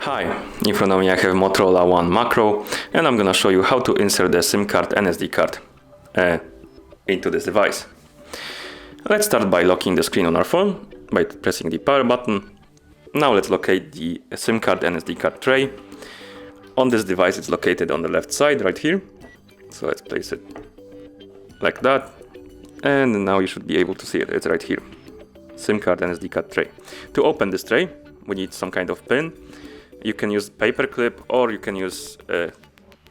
Hi, in front of me I have Motorola One Macro, and I'm gonna show you how to insert the SIM card and SD card into this device. Let's start by locking the screen on our phone by pressing the power button. Now let's locate the SIM card and SD card tray. On this device it's located on the left side right here. So let's place it like that. And now you should be able to see it. It's right here. SIM card and SD card tray. To open this tray, we need some kind of pin. You can use paper clip or you can use a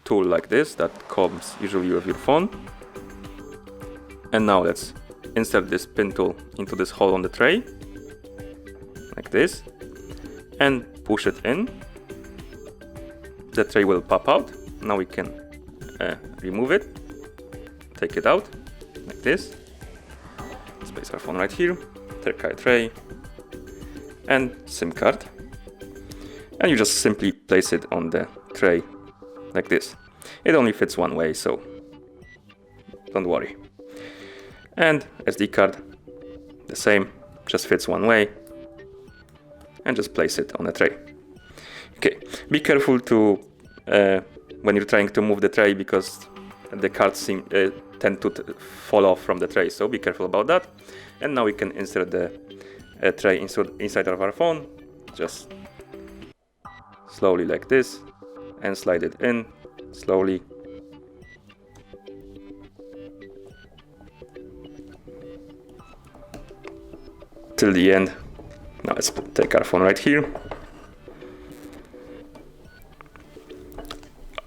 tool like this that comes usually with your phone. And now let's insert this pin tool into this hole on the tray, like this, and push it in. The tray will pop out. Now we can remove it, take it out, like this. Let's place our phone right here, tray, and SIM card. And you just simply place it on the tray like this. It only fits one way, so don't worry. And SD card, the same, just fits one way. And just place it on the tray. Okay, be careful to when you're trying to move the tray, because the cards tend to fall off from the tray, so be careful about that. And now we can insert the tray inside of our phone. Just slowly like this, and slide it in slowly. Till the end. Now let's take our phone right here.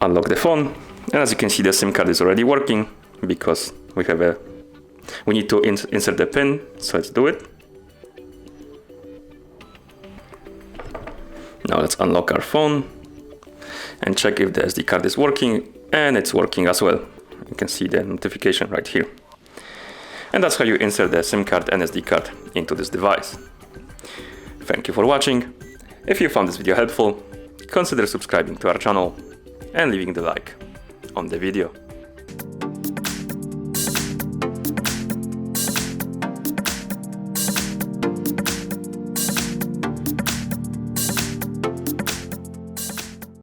Unlock the phone, and as you can see, the SIM card is already working because we need to insert the pin. So let's do it. Now let's unlock our phone and check if the SD card is working, and it's working as well. You can see the notification right here. And that's how you insert the SIM card and SD card into this device. Thank you for watching. If you found this video helpful, consider subscribing to our channel and leaving the like on the video.